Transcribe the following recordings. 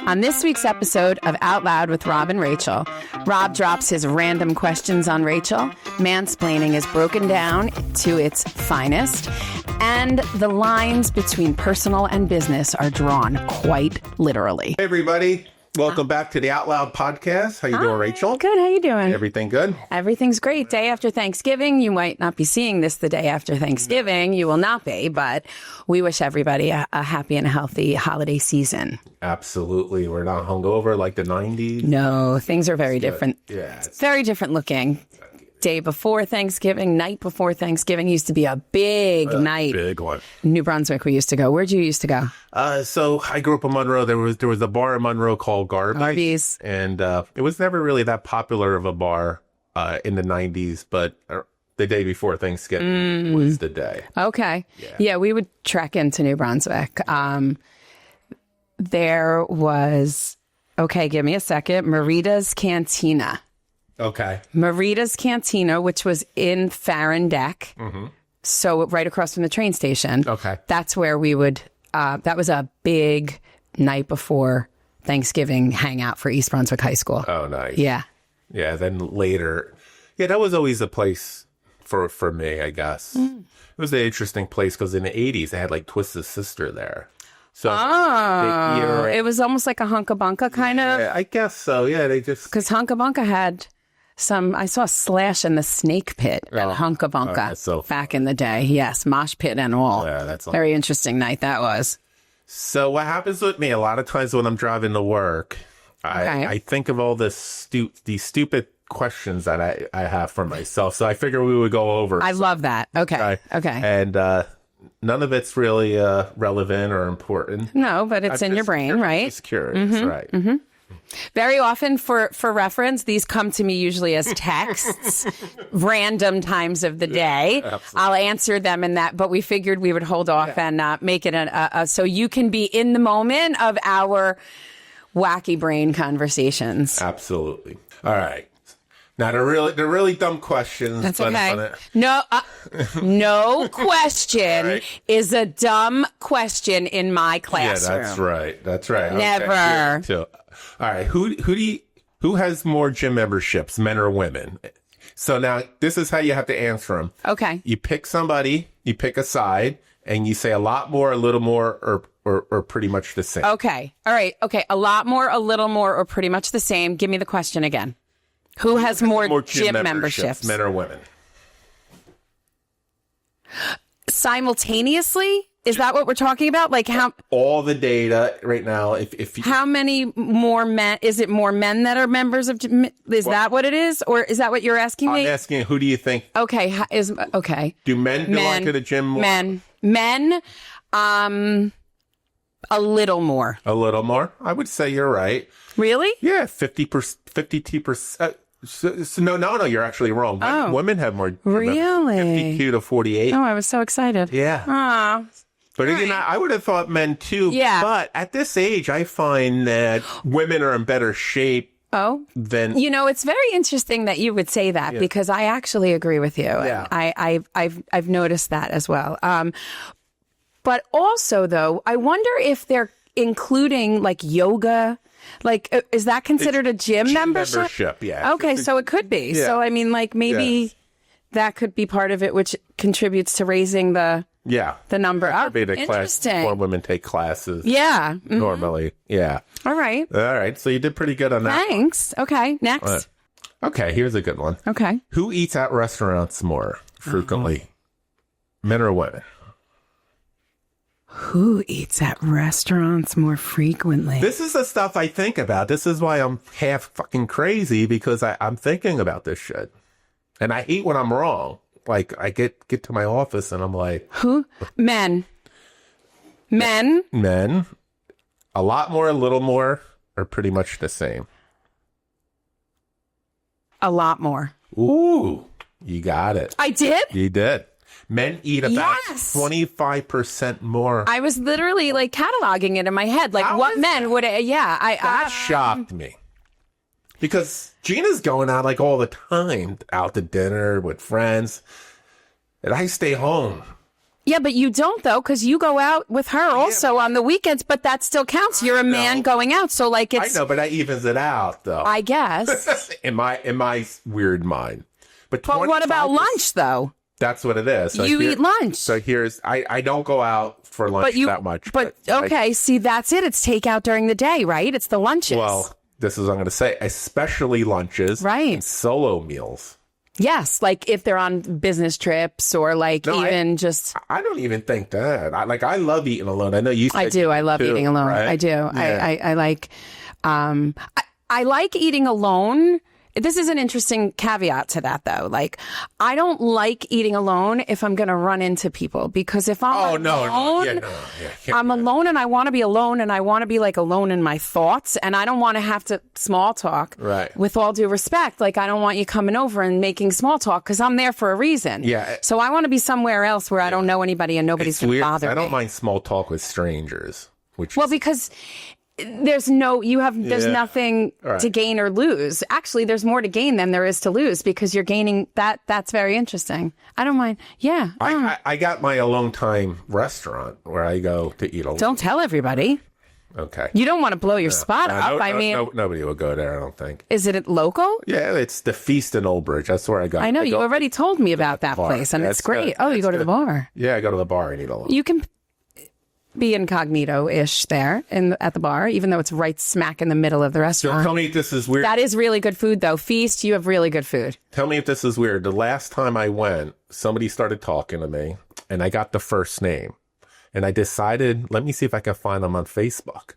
On this week's episode of Out Loud with Rob and Rachel, Rob drops his random questions on Rachel, mansplaining is broken down to its finest, and the lines between personal and business are drawn quite literally. Hey, everybody. Welcome back to the Out Loud podcast. How you doing, Rachel? Good. How you doing? Everything good? Everything's great. Day after Thanksgiving. You might not be seeing this the day after Thanksgiving. You will not be, but we wish everybody a happy and a healthy holiday season. Absolutely. We're not hungover like the 90s. No, things are very different. Yeah. It's very different looking. Day before Thanksgiving, night before Thanksgiving used to be a big night. Big one. New Brunswick, we used to go. Where'd you used to go? So I grew up in Monroe. There was a bar in Monroe called Garby's. And it was never really that popular of a bar in the 90s, but the day before Thanksgiving was the day. Okay. Yeah, we would trek into New Brunswick. There was, okay, give me a second, Marita's Cantina. Okay. Marita's Cantina, which was in Farron Deck. Mm-hmm. So right across from the train station. Okay. That's where we would, that was a big night before Thanksgiving hangout for East Brunswick High School. Oh, nice. Yeah. Yeah, then later. Yeah, that was always a place for me, I guess. It was an interesting place because in the 80s, they had like Twisted Sister there. So it was almost like a Hunka-Bunka kind of. I guess so. Yeah, they just... Because Hunka-Bunka had... I saw Slash in the Snake Pit at Hunka-Bunka back in the day. Yes, mosh pit and all. Yeah, that's very interesting night that was. So what happens with me a lot of times when I'm driving to work, I think of all these stupid questions that I have for myself. So I figure we would go over. I love that. Okay. And none of it's really relevant or important. No, but it's in your brain, right? Just curious, right? Mm-hmm. Very often, for reference, these come to me usually as texts, random times of the day. I'll answer them in that, but we figured we would hold off and make it so you can be in the moment of our wacky brain conversations. Absolutely. All right. Now, they're really dumb questions. That's okay. No question is a dumb question in my classroom. Yeah, that's right. Never. Okay. All right. Who has more gym memberships, men or women? So now this is how you have to answer them. Okay. You pick somebody, you pick a side, and you say a lot more, a little more, or pretty much the same. Okay. All right. Okay. A lot more, a little more, or pretty much the same. Give me the question again. Who has more gym memberships? Men or women? Simultaneously? Is that what we're talking about? Like how? All the data right now. If you, how many more men? Is it more men that are members of? Is that what it is, or is that what you're asking me? I'm asking, who do you think? Okay, okay. Do men belong to the gym more? Men. A little more. A little more. I would say you're right. Really? Yeah, 50%, 52%. So no, you're actually wrong. Women have more. Really? 52 to 48. Oh, I was so excited. Yeah. Aw. But again, I would have thought men too. Yeah. But at this age, I find that women are in better shape. Than it's very interesting that you would say that because I actually agree with you. Yeah. I've noticed that as well. But also, though, I wonder if they're including like yoga. Like, is that considered a gym membership? Yeah. Okay, so it could be. Yeah. So, I mean, like maybe that could be part of it, which contributes to raising the number up. Interesting. More women take classes. Yeah. Mm-hmm. Normally. Yeah. All right. So you did pretty good on that. Thanks. Okay. Next. Okay. Here's a good one. Okay. Who eats at restaurants more frequently? Men or women? Who eats at restaurants more frequently? This is the stuff I think about. This is why I'm half fucking crazy, because I'm thinking about this shit. And I hate when I'm wrong. Like, I get to my office and I'm like... Who? Men. Men? Men. A lot more, a little more, or pretty much the same? A lot more. Ooh, you got it. I did? You did. Men eat about 25% more. I was literally like cataloging it in my head. Like, what men would it? Yeah. That shocked me. Because Gina's going out like all the time, out to dinner with friends. And I stay home. Yeah, but you don't, though, because you go out with her also on the weekends, but that still counts. You're a man going out, so like it's... I know, but that evens it out, though. I guess. in my weird mind. But what about lunch, though? That's what it is. So you eat lunch. So I don't go out for lunch that much. But okay, see, that's it. It's takeout during the day, right? It's the lunches. Well, this is what I'm going to say, especially lunches. Right. And solo meals. Yes, like if they're on business trips or I don't even think that. I love eating alone. I know you said I do. I love eating alone. Right? I do. Yeah. I like I like eating alone. This is an interesting caveat to that, though. Like, I don't like eating alone if I'm going to run into people, because if I'm alone, I'm alone and I want to be alone and I want to be like alone in my thoughts, and I don't want to have to small talk. Right. With all due respect, like I don't want you coming over and making small talk because I'm there for a reason. Yeah. So I want to be somewhere else where I don't know anybody and nobody's going to bother me. I don't mind small talk with strangers. Because there's nothing to gain or lose. Actually, there's more to gain than there is to lose, because you're gaining that. That's very interesting. I don't mind. Yeah. I got my alone time restaurant where I go to eat alone. Don't tell everybody. Okay. You don't want to blow your spot up. Nobody will go there, I don't think. Is it local? Yeah, it's the Feast in Old Bridge. That's where I go. I know. You already told me about that place, and it's great. You go to the bar. Yeah, I go to the bar and eat alone. You can be incognito-ish there at the bar, even though it's right smack in the middle of the restaurant. So tell me if this is weird. That is really good food, though. Feast, you have really good food. Tell me if this is weird. The last time I went, somebody started talking to me, and I got the first name. And I decided, let me see if I can find them on Facebook.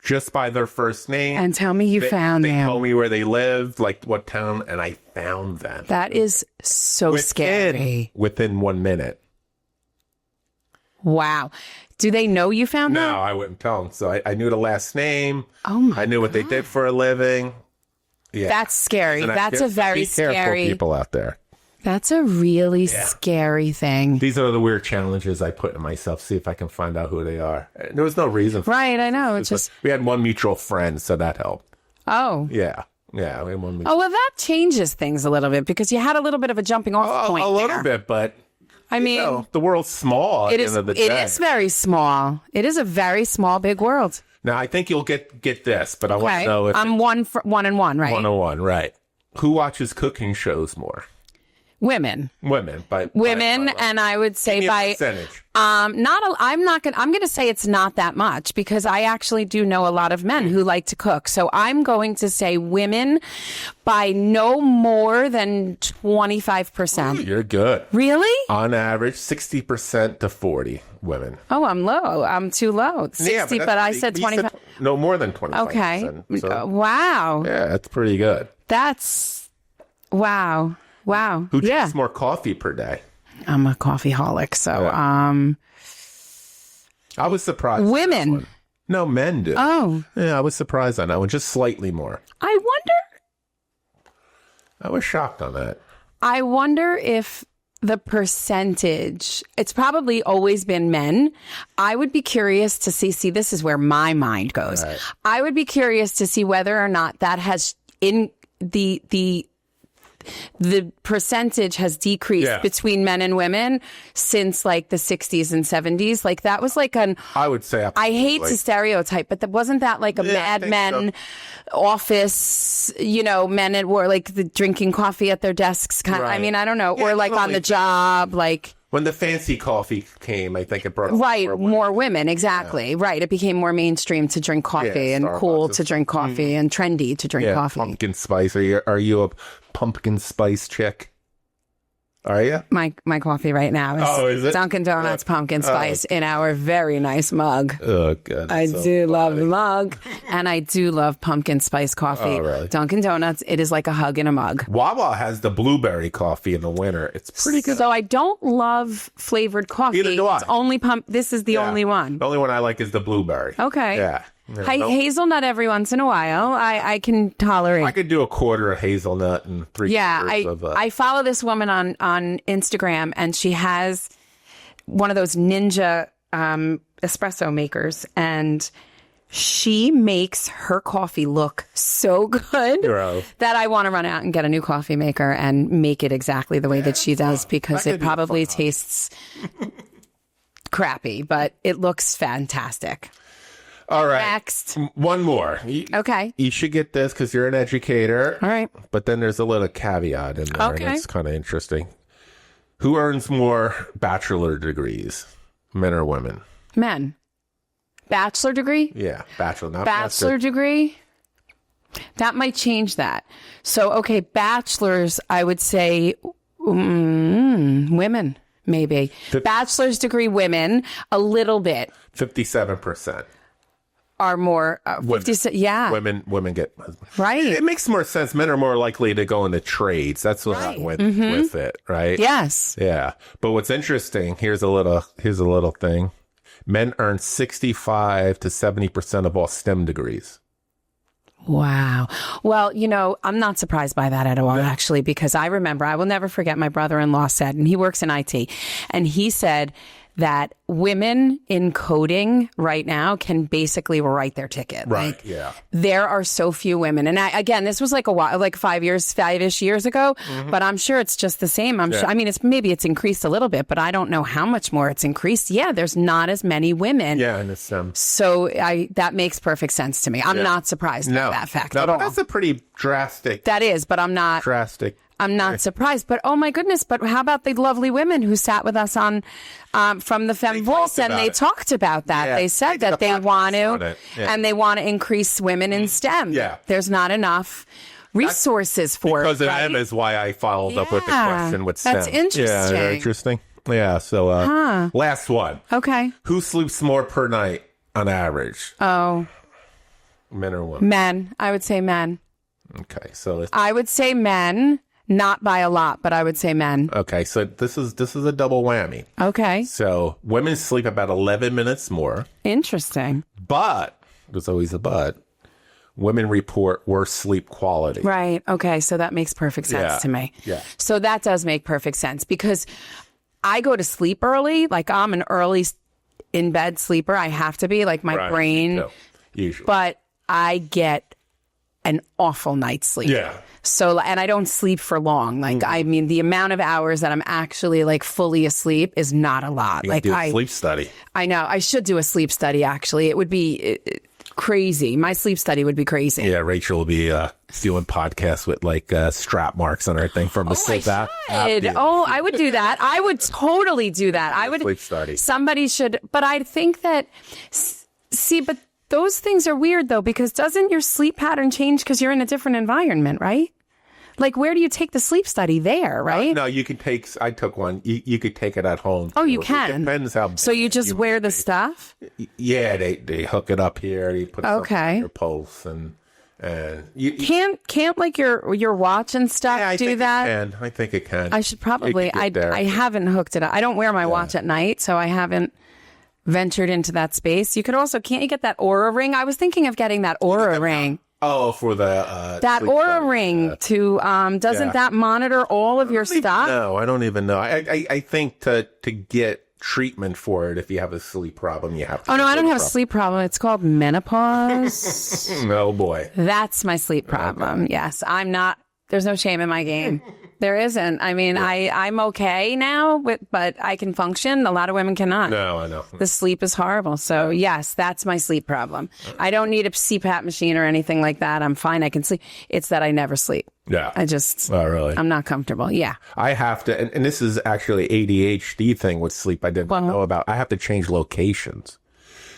Just by their first name. And tell me you found them. They told me where they lived, like what town, and I found them. That is so scary. Within 1 minute. Wow. Do they know you found them? No, I wouldn't tell them. So I knew the last name. Oh my! I knew what they did for a living. Yeah, that's scary. That's a very scary. Careful, people out there. That's a really scary thing. These are the weird challenges I put in myself. See if I can find out who they are. There was no reason. Right, I know. It's just we had one mutual friend, so that helped. Oh. Yeah. We had one mutual. Oh well, that changes things a little bit, because you had a little bit of a jumping off point. A little bit, but. I mean, the world's small at the end of the day. It is very small. It is a very small, big world. Now, I think you'll get this, but I want to know if... I'm one and one, right? 1-on-1, right. Who watches cooking shows more? Women. Women. And I would say by percentage. I'm going to say it's not that much, because I actually do know a lot of men who like to cook. So I'm going to say women by no more than 25%. Ooh, you're good. Really? On average, 60% to 40 women. Oh, I'm low. I'm too low. 60, but I said 25. No more than 25%. Okay. So, wow. Yeah, that's pretty good. That's wow. Wow. Who drinks more coffee per day? I'm a coffeeholic, so I was surprised. Women. No, men do. Oh. Yeah, I was surprised on that one, just slightly more. I was shocked on that. I wonder if the percentage, it's probably always been men. I would be curious to see this is where my mind goes. Right. I would be curious to see whether or not that has in the percentage has decreased between men and women since like the 60s and 70s. Like that was like I would say absolutely. I hate to stereotype, but wasn't that like a Mad Men office, men at work, like the drinking coffee at their desks kind of, I mean, I don't know, or like on the job, like. When the fancy coffee came, I think it brought more women, exactly. Yeah. Right. It became more mainstream to drink coffee and cool to drink coffee and trendy to drink coffee. Pumpkin spice. Are you a pumpkin spice chick? Are you? My coffee right now is Dunkin' Donuts pumpkin spice in our very nice mug. Oh, good. I do love the mug, and I do love pumpkin spice coffee. Oh, really? Dunkin' Donuts, it is like a hug in a mug. Wawa has the blueberry coffee in the winter. It's pretty good. So I don't love flavored coffee. Neither do I. It's only This is the only one. The only one I like is the blueberry. Okay. Yeah. Hazelnut every once in a while. I can tolerate. I could do a quarter of hazelnut and 3/4 of I follow this woman on Instagram, and she has one of those Ninja espresso makers, and She makes her coffee look so good that I want to run out and get a new coffee maker and make it exactly the way that she does, because it probably tastes crappy, but it looks fantastic. All right. Next. One more. Okay. You should get this because you're an educator. All right. But then there's a little caveat in there. Okay. And it's kind of interesting. Who earns more bachelor degrees, men or women? Men. Bachelor degree? Yeah, bachelor, not bachelor master. degree. That might change that. So, okay, bachelors, I would say women, maybe. Bachelor's degree women, a little bit. 57%. Are more 50, yeah. Women get right. It makes more sense. Men are more likely to go into trades. That's what I went with it, right? Yes. Yeah. But what's interesting, here's a little thing. Men earn 65 to 70% of all STEM degrees. Wow. Well, I'm not surprised by that at all, actually, because I remember, I will never forget, my brother-in-law said, and he works in IT, and he said that women in coding right now can basically write their ticket. Right. Like, yeah. There are so few women. And again, this was like a while, like 5-ish years ago, but I'm sure it's just the same. Sure. I mean, it's increased a little bit, but I don't know how much more it's increased. Yeah. There's not as many women. Yeah. And it's, so that makes perfect sense to me. I'm not surprised by that fact at all. That's a pretty drastic. That is, but I'm not. Drastic. I'm not surprised, but oh my goodness! But how about the lovely women who sat with us on from the Femme Voice, and they talked about that. Yeah, they said that they want to, and they want to increase women in STEM. Yeah, there's not enough resources for because it. Because of them is why I followed up with the question with STEM. That's interesting. Yeah, very interesting. Yeah. So last one. Okay. Who sleeps more per night on average? Oh, men or women? Men. I would say men. Okay, so I would say men. Not by a lot, but I would say men. Okay, so this is a double whammy. Okay. So women sleep about 11 minutes more. Interesting. But, there's always a but, women report worse sleep quality. Right. Okay, so that makes perfect sense to me. Yeah. So that does make perfect sense because I go to sleep early. Like I'm an early in bed sleeper. I have to be, like my brain. No, usually. But I get an awful night's sleep. Yeah. So, and I don't sleep for long. Like, I mean, the amount of hours that I'm actually like fully asleep is not a lot. You like, do a sleep study. I know. I should do a sleep study, actually. It would be crazy. My sleep study would be crazy. Yeah, Rachel will be doing podcasts with like strap marks on her thing from the sleep app. Oh, I would do that. I would totally do that. I would. Sleep study. Somebody should, but I think that, but those things are weird though, because doesn't your sleep pattern change because you're in a different environment, right? Like, where do you take the sleep study there, right? No, you could take, I took one. You could take it at home. Oh, you can? It depends how. So you just wear the stuff? Yeah, they hook it up here. You put something on your pulse and you can't like your watch and stuff do that? I think it can. I should probably. I haven't hooked it up. I don't wear my watch at night, so I haven't ventured into that space. You could also, can't you get that Aura ring? I was thinking of getting that Aura ring. Oh, for the that Aura ring to doesn't that monitor all of your stuff? No, I don't even know. I think to get treatment for it, if you have a sleep problem, you have to. Oh no, I don't have a sleep problem. It's called menopause. Oh boy, that's my sleep problem. Okay. Yes, I'm not. There's no shame in my game. There isn't. I mean, I'm okay now, but I can function. A lot of women cannot. No, I know. The sleep is horrible. So, yes, that's my sleep problem. I don't need a CPAP machine or anything like that. I'm fine. I can sleep. It's that I never sleep. Yeah. Oh, really? I'm not comfortable. Yeah. I have to, and this is actually ADHD thing with sleep I didn't know about. I have to change locations.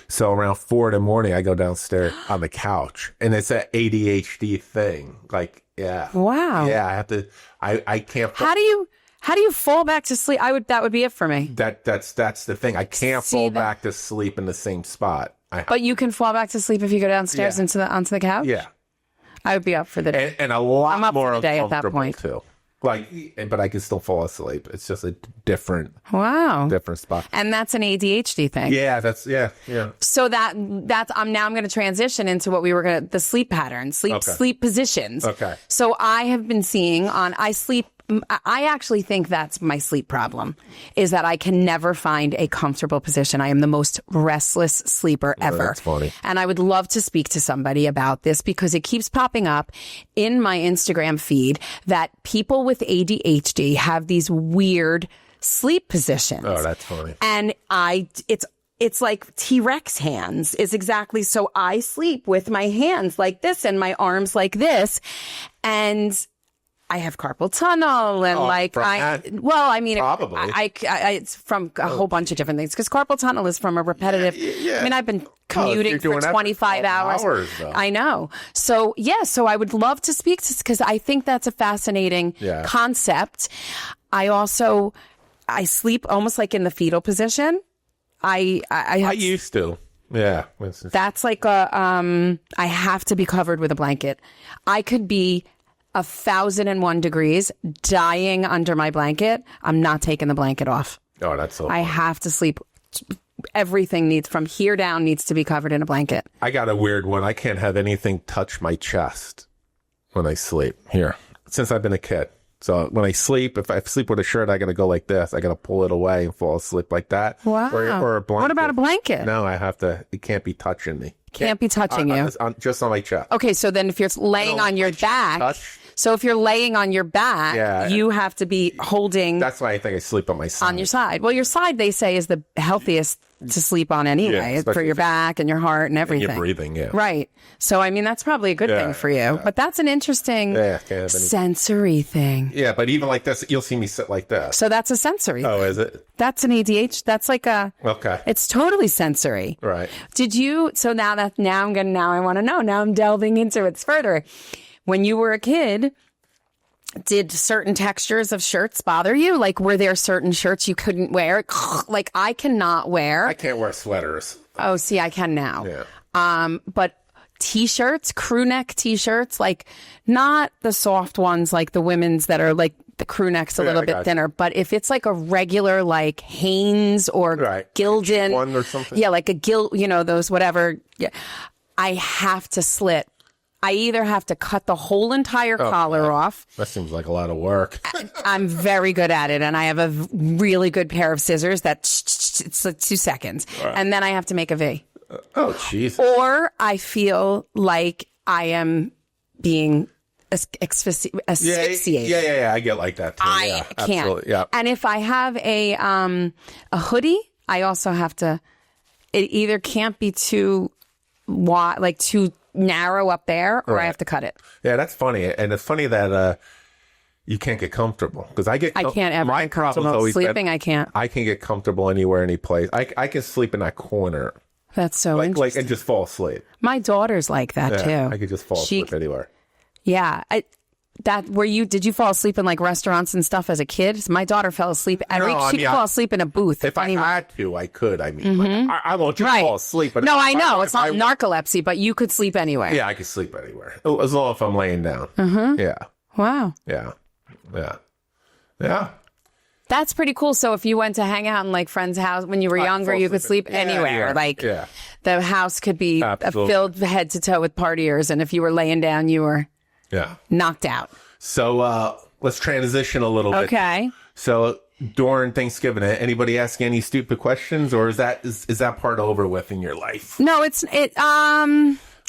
So around 4 a.m, I go downstairs on the couch, and it's an ADHD thing. Like, yeah. Wow. Yeah, I have to. I can't. How do you fall back to sleep? That would be it for me. That's the thing. I can't fall back to sleep in the same spot. But you can fall back to sleep if you go downstairs onto the couch. Yeah. I would be up for the day. And a lot I'm up more for the day at that uncomfortable point too. Like, but I can still fall asleep. It's just a different spot. And that's an ADHD thing. Yeah, yeah. So that's I'm going to transition into what we were the sleep patterns, sleep positions. Okay. So I have been seeing I sleep I actually think that's my sleep problem, is that I can never find a comfortable position. I am the most restless sleeper ever. That's funny. And I would love to speak to somebody about this because it keeps popping up in my Instagram feed that people with ADHD have these weird sleep positions. Oh, that's funny. And it's like T-Rex hands is exactly. So I sleep with my hands like this and my arms like this. And I have carpal tunnel and probably. it's from a whole bunch of different things because carpal tunnel is from a repetitive. Yeah. I mean, I've been commuting for 25 hours. I know. So so I would love to speak to, because I think that's a fascinating concept. I sleep almost like in the fetal position. I used to. Yeah. That's like I have to be covered with a blanket. I could be 1,001 degrees dying under my blanket. I'm not taking the blanket off. Oh, that's so I have to sleep. Everything needs, from here down, needs to be covered in a blanket. I got a weird one. I can't have anything touch my chest when I sleep. Here. Since I've been a kid. So when I sleep, if I sleep with a shirt, I got to go like this. I got to pull it away and fall asleep like that. Wow. Or a blanket. What about a blanket? No, I have to. It can't be touching me. Can't be touching you. Just on my chest. Okay, so then if you're laying on your back, so if you're laying on your back, you have to be holding. That's why I think I sleep on my side. On your side. Well, your side, they say, is the healthiest to sleep on anyway, for your back and your heart and everything. Your breathing, Right. So, I mean, that's probably a good thing for you. Yeah. But that's an interesting sensory thing. Yeah, but even like this, you'll see me sit like this. So that's a sensory thing. Oh, is it? That's an ADHD. That's like a... Okay. It's totally sensory. Right. Did you... So now I want to know. Now I'm delving into it further. When you were a kid... Did certain textures of shirts bother you? Like, were there certain shirts you couldn't wear? Like, I cannot wear. I can't wear sweaters. Oh, see, I can now. Yeah. But T-shirts, crew neck T-shirts, like not the soft ones, like the women's that are like the crew neck's a little bit thinner. But if it's like a regular, like Hanes or Gildan, one or something. Yeah, like a those whatever. Yeah, I have to slit. I either have to cut the whole entire collar off. That seems like a lot of work. I'm very good at it, and I have a really good pair of scissors that it's like 2 seconds, and then I have to make a V. Oh, jeez. Or I feel like I am being asphyxiated. Yeah. I get like that too. I can't. Absolutely. Yeah. And if I have a hoodie, I also have to. It either can't be too wide, like too narrow up there, or I have to cut it. Yeah, that's funny. And it's funny that you can't get comfortable, because I can't ever get comfortable sleeping. I can't get comfortable anywhere, any place. I can sleep in that corner. That's so interesting. And just fall asleep. My daughter's like that too. I could just fall asleep anywhere. Yeah. Did you fall asleep in like restaurants and stuff as a kid? My daughter fell asleep. She could fall asleep in a booth. If I had to, I could. I mean, I won't just fall asleep. But no, I know. It's not narcolepsy, but you could sleep anywhere. Yeah, I could sleep anywhere. As long as I'm laying down. Yeah. Wow. Yeah. That's pretty cool. So if you went to hang out in like friend's house when you were younger, you could sleep anywhere. The house could be filled head to toe with partiers. And if you were laying down, you were knocked out. So let's transition a little bit. Okay. So during Thanksgiving, anybody ask any stupid questions, or is that part over with in your life? No,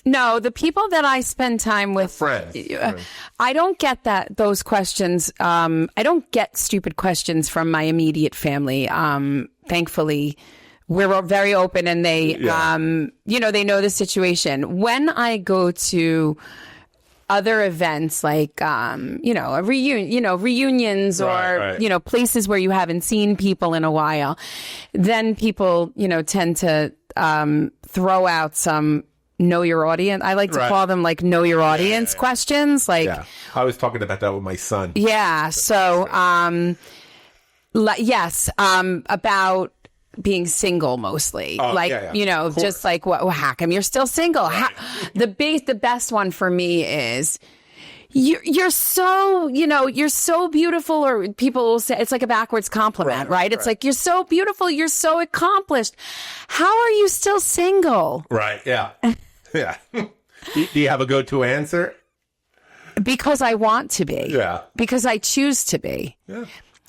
no, the people that I spend time with, friends. I don't get those questions. I don't get stupid questions from my immediate family. Thankfully, we're very open, and they, they know the situation. When I go to other events like, a reunion, reunions or, places where you haven't seen people in a while, then people, tend to throw out some know your audience. I like to call them like know your audience questions. Like, I was talking about that with my son. Yeah. So, yes, about being single mostly. Just like, how come you're still single? The best one for me is you're so, you're so beautiful, or people will say it's like a backwards compliment, right? It's like, you're so beautiful. You're so accomplished. How are you still single? Right. Yeah. Yeah. Do you have a go-to answer? Because I want to be. Yeah. Because I choose to be. Yeah.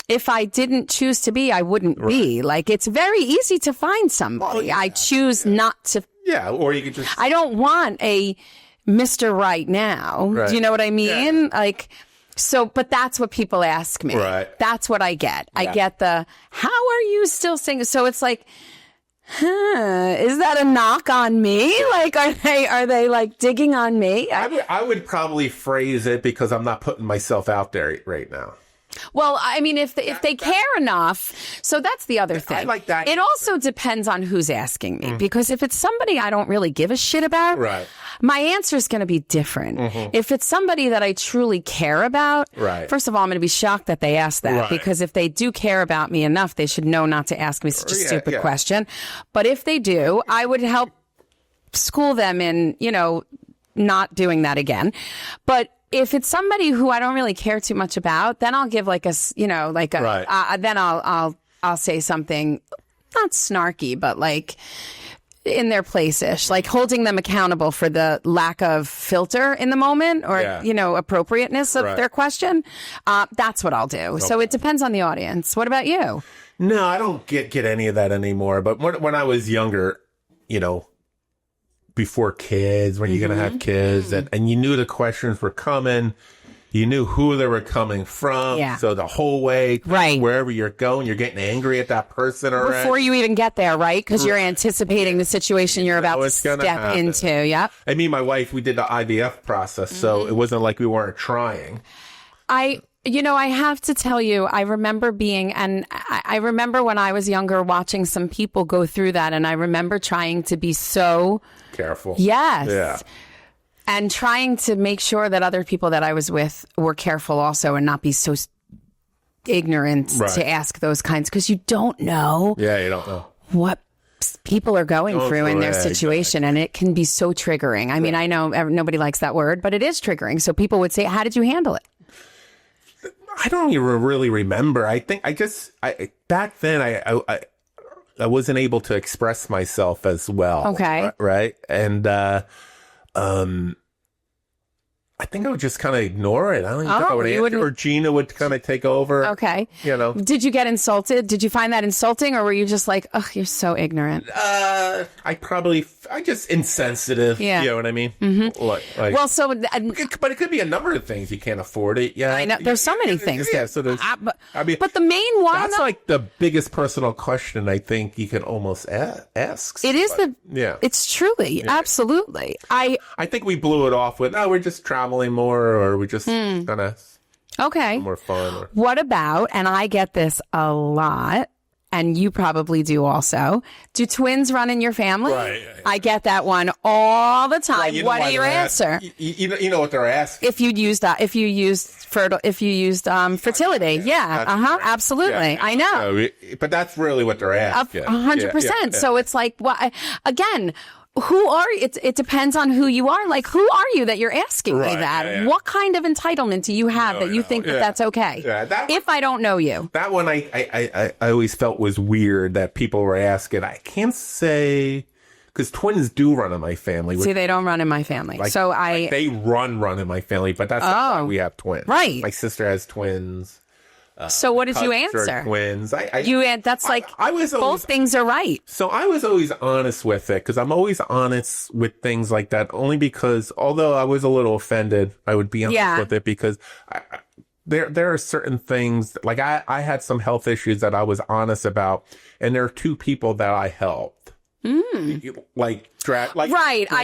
If I didn't choose to be, I wouldn't be. Like, it's very easy to find somebody. I choose not to. Yeah, or you could just... I don't want a Mr. Right Now. Right. Do you know what I mean? Yeah. Like, so, but that's what people ask me. Right. That's what I get. Yeah. I get how are you still single? So it's like, is that a knock on me? Like, are they like digging on me? I would probably phrase it because I'm not putting myself out there right now. Well, I mean, if they care enough, so that's the other thing. I like that. It also depends on who's asking me, because if it's somebody I don't really give a shit about, Right. my answer is going to be different. If it's somebody that I truly care about, Right. first of all, I'm going to be shocked that they asked that, Right. because if they do care about me enough, they should know not to ask me such a stupid question. But if they do, I would help school them in, not doing that again. But if it's somebody who I don't really care too much about, then I'll give then I'll say something not snarky, but like in their place-ish, like holding them accountable for the lack of filter in the moment or, appropriateness of their question. That's what I'll do. Okay. So it depends on the audience. What about you? No, I don't get any of that anymore. But when I was younger, before kids, when you're going to have kids, and you knew the questions were coming, you knew who they were coming from. Yeah. So the whole way, wherever you're going, you're getting angry at that person already. Before you even get there, right? Because you're anticipating the situation you're about to step into. Yep. I mean, my wife, we did the IVF process, so it wasn't like we weren't trying. I have to tell you, I remember I remember when I was younger watching some people go through that, and I remember trying to be so careful. Yes. Yeah. And trying to make sure that other people that I was with were careful also and not be so ignorant to ask those kinds, because you don't know. Yeah, you don't know what people are going through in their situation, and it can be so triggering. I mean, I know nobody likes that word, but it is triggering. So people would say, how did you handle it? I don't even really remember. I think back then I wasn't able to express myself as well. Okay. Right. And, I think I would just kind of ignore it. I don't even think I would answer, or Gina would kind of take over. Okay. Did you get insulted? Did you find that insulting, or were you just like, oh, you're so ignorant? I just insensitive. Yeah. You know what I mean? Mm-hmm. But it could be a number of things. You can't afford it. Yeah. I know. There's so many things. Yeah. So there's, but the main one. That's like the biggest personal question I think you can almost ask. It is yeah. It's truly, absolutely. I think we blew it off with, we're just traveling more, or we just kind of more fun. What about, and I get this a lot, and you probably do also, do twins run in your family? Right. I get that one all the time. Right, what do your answer? You know what they're asking. If you used fertility. Yeah. Right. Absolutely. Yeah. I know. But that's really what they're asking. 100%. Yeah. So it's like, again, who are you? It depends on who you are. Like, who are you that you're asking me that? Yeah. What kind of entitlement do you have that you think that that's okay? Yeah, if I don't know you. That one I always felt was weird that people were asking. I can't say, because twins do run in my family. See, they don't run in my family. They run in my family, but that's not why we have twins. Right. My sister has twins. So what did you answer? Twins. Both things are right. So I was always honest with it, because I'm always honest with things like that, only because although I was a little offended, I would be honest with it, because there are certain things, like I had some health issues that I was honest about, and there are two people that I helped. I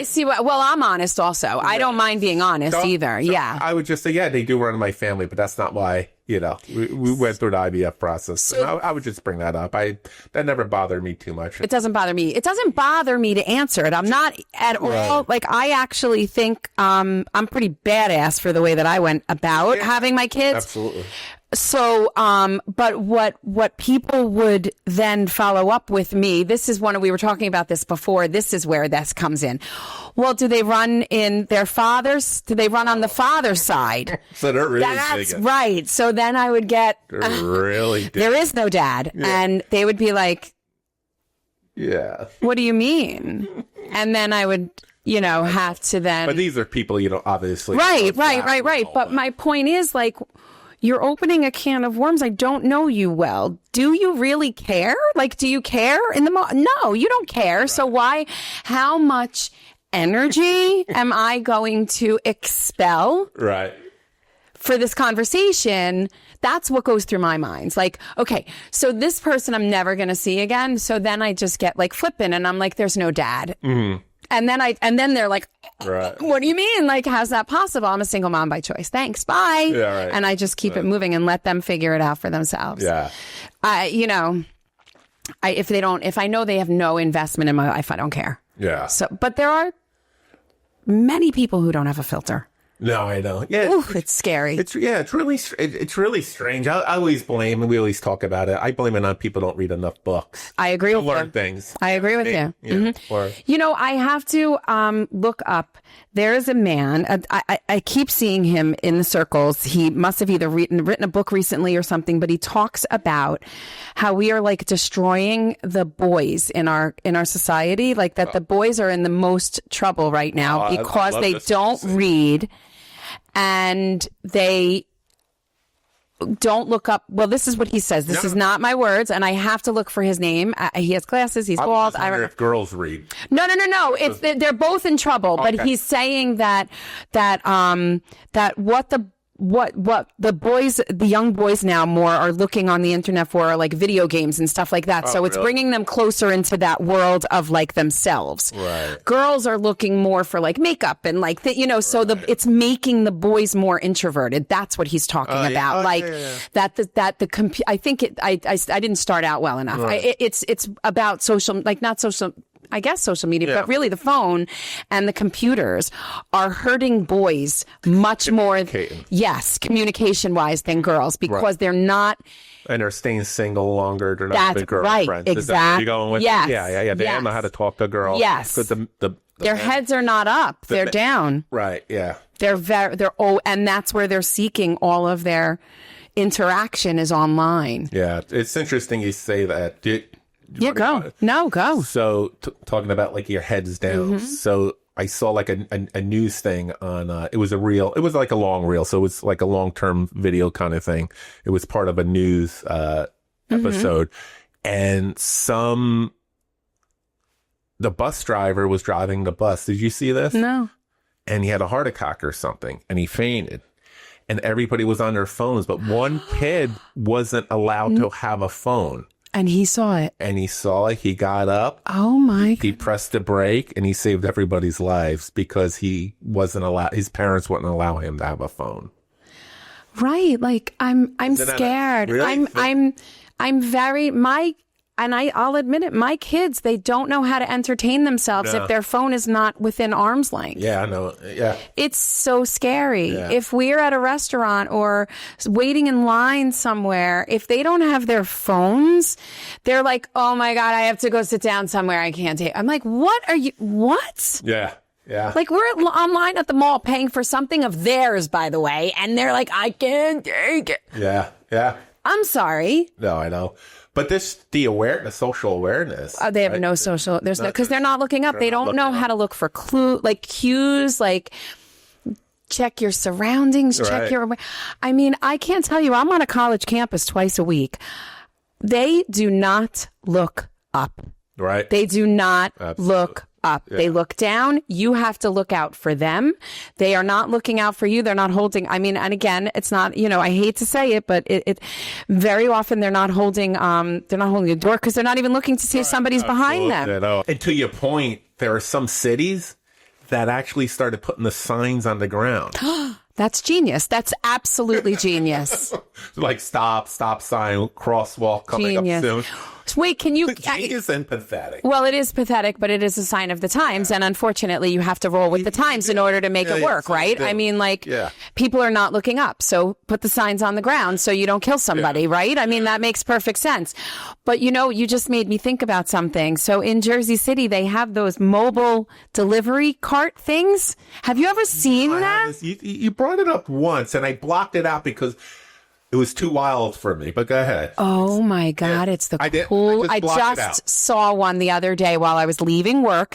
see. I'm honest also. Yeah. I don't mind being honest either. Yeah. I would just say, they do run in my family, but that's not why, we went through the IVF process. So I would just bring that up. That never bothered me too much. It doesn't bother me. It doesn't bother me to answer it. I'm not at all. Like, I actually think, I'm pretty badass for the way that I went about having my kids. Absolutely. So, but what people would then follow up with me, this is we were talking about this before, this is where this comes in. Well, do they run in their fathers? Do they run on the father's side? So they're really That's right. So then I would get, really there is no dad. Yeah. And they would be like, yeah. What do you mean? And then I would have to then. But these are people, obviously. Right. But my point is, like, you're opening a can of worms. I don't know you well. Do you really care? Like, do you care in the moment? No, you don't care. Right. So how much energy am I going to expel? Right. For this conversation? That's what goes through my mind. Like, okay, so this person I'm never going to see again. So then I just get like flippant and I'm like, there's no dad. Mm-hmm. And then they're like, right. What do you mean? Like, how's that possible? I'm a single mom by choice. Thanks. Bye. Yeah, right. And I just keep it moving and let them figure it out for themselves. Yeah. If I know they have no investment in my life, I don't care. Yeah. So, but there are many people who don't have a filter. No, I know. Yeah, it's scary. It's really strange. I always blame, and we always talk about it. I blame it on people who don't read enough books. I agree with you. Learn things. I agree with you. Yeah. Mm-hmm. I have to look up. There is a man. I keep seeing him in the circles. He must have either written a book recently or something. But he talks about how we are like destroying the boys in our society. Like that, the boys are in the most trouble right now because they don't read. And they don't look up. Well, this is what he says. This is not my words, and I have to look for his name. He has glasses. He's bald. I wonder if girls read. No. It's they're both in trouble. Okay. But he's saying that what the boys, the young boys now more are looking on the internet for like video games and stuff like that. So it's bringing them closer into that world of like themselves. Right. Girls are looking more for like makeup and like so it's making the boys more introverted. That's what he's talking about. I think I didn't start out well enough. Right. It's about social, like not social, I guess social media, but really the phone and the computers are hurting boys much more, communication-wise than girls because they're not... And they're staying single longer. They're not big girlfriends. Right, exactly. You going with? Yes. Yeah. They don't know how to talk to girls. Yes. Their heads are not up. They're down. Right, yeah. And that's where they're seeking all of their interaction is online. Yeah, it's interesting you say that. Go. No, go. So talking about like your heads down. Mm-hmm. So I saw like a news thing on, it was like a long reel. So it was like a long-term video kind of thing. It was part of a news, episode. And the bus driver was driving the bus. Did you see this? No. And he had a heart attack or something and he fainted. And everybody was on their phones, but one kid wasn't allowed to have a phone. And he saw it. He got up. Oh my God. He pressed the brake and he saved everybody's lives because he wasn't allowed, his parents wouldn't allow him to have a phone. Right. Like I'm scared. Really? I'm very, I'll admit it, my kids, they don't know how to entertain themselves if their phone is not within arm's length. Yeah, I know. Yeah. It's so scary. Yeah. If we're at a restaurant or waiting in line somewhere, if they don't have their phones, they're like, oh my God, I have to go sit down somewhere. I can't take. I'm like, what? Yeah. Yeah. Like we're online at the mall paying for something of theirs, by the way. And they're like, I can't take it. Yeah. Yeah. I'm sorry. No, I know. But the social awareness. They have no social. There's no, because they're not looking up. They don't know how to look for cues, like check your surroundings, check your. I mean, I can't tell you. I'm on a college campus twice a week. They do not look up. Right. They do not look up. Yeah. They look down. You have to look out for them. They are not looking out for you. They're not holding. I mean, and again, it's not, I hate to say it, but it very often they're not holding the door because they're not even looking to see if somebody's behind them. And to your point, there are some cities that actually started putting the signs on the ground. That's genius. That's absolutely genius. Like stop sign, crosswalk coming up soon. Wait, can you... Genius and pathetic. Well, it is pathetic, but it is a sign of the times. Yeah. And unfortunately, you have to roll with the times in order to make it work, right? I mean, people are not looking up. So put the signs on the ground so you don't kill somebody, right? I mean, that makes perfect sense. But, you just made me think about something. So in Jersey City, they have those mobile delivery cart things. Have you ever seen that? You brought it up once, and I blocked it out because... It was too wild for me, but go ahead. Oh my God, it's the cool. I just saw one the other day while I was leaving work,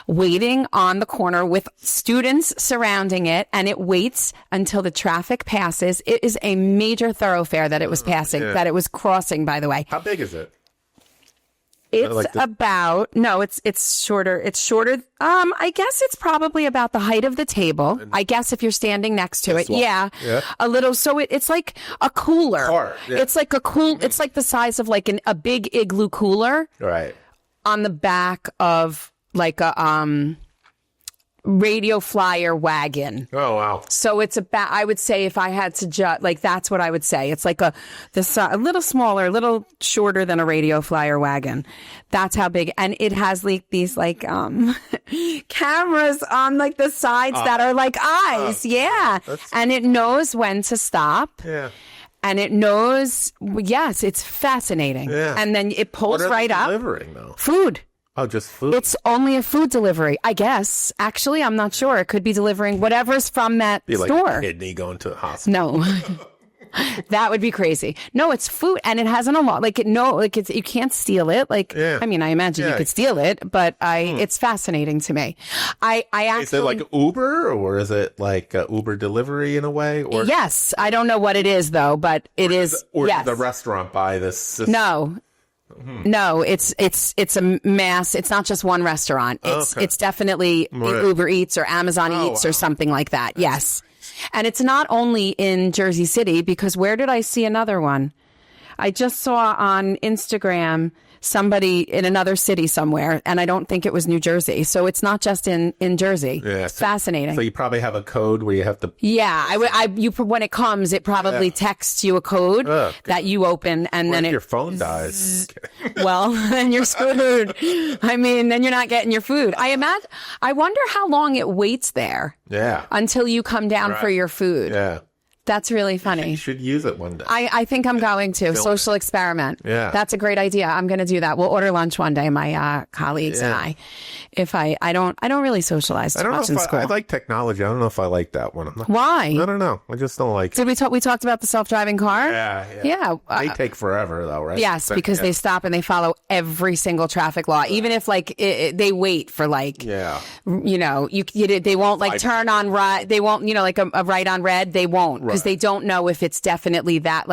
waiting on the corner with students surrounding it, and it waits until the traffic passes. It is a major thoroughfare that it was passing, that it was crossing, by the way. How big is it? It's like it's shorter. It's shorter. I guess it's probably about the height of the table. I guess if you're standing next to it. Yeah. A little. So it's like a cooler. It's like it's like the size of like a big igloo cooler. Right. On the back of like a, radio flyer wagon. Oh, wow. So it's about, I would say if I had to that's what I would say. It's like a little smaller, a little shorter than a radio flyer wagon. That's how big. And it has like these like, cameras on like the sides that are like eyes. And it knows when to stop. Yeah. And it knows, yes, it's fascinating. Yeah. And then it pulls right up. What are they delivering though? Food. Oh, just food? It's only a food delivery, I guess. Actually, I'm not sure. It could be delivering whatever's from that store. Like a kidney going to the hospital. No. That would be crazy. No, it's food, and it has an alarm. You can't steal it. I mean, I imagine you could steal it, but it's fascinating to me. I actually, is it like Uber, or is it like Uber delivery in a way? Or yes, I don't know what it is though, but it is. Or yes. Did the restaurant buy this system? No. No, it's a mass. It's not just one restaurant. It's definitely Uber Eats or Amazon Eats or something like that. Yes. And it's not only in Jersey City, because where did I see another one? I just saw on Instagram somebody in another city somewhere, and I don't think it was New Jersey. So it's not just in Jersey. Yeah, fascinating. So you probably have a code where you have to. Yeah, when it comes, it probably texts you a code that you open, and then your phone dies. Well, then you're screwed. I mean, then you're not getting your food. I wonder how long it waits there. Yeah. Until you come down for your food. Yeah. That's really funny. You should use it one day. I think I'm going to. Social experiment. Yeah. That's a great idea. I'm going to do that. We'll order lunch one day, my colleagues and I. If I don't really socialize too much in school. I like technology. I don't know if I like that one. Why? I don't know. I just don't like it. Did we talked about the self-driving car? Yeah. They take forever though, right? Yes, because they stop and they follow every single traffic law. Even if they wait for they won't turn on right. They won't, like a right on red. They won't because they don't know if it's definitely that.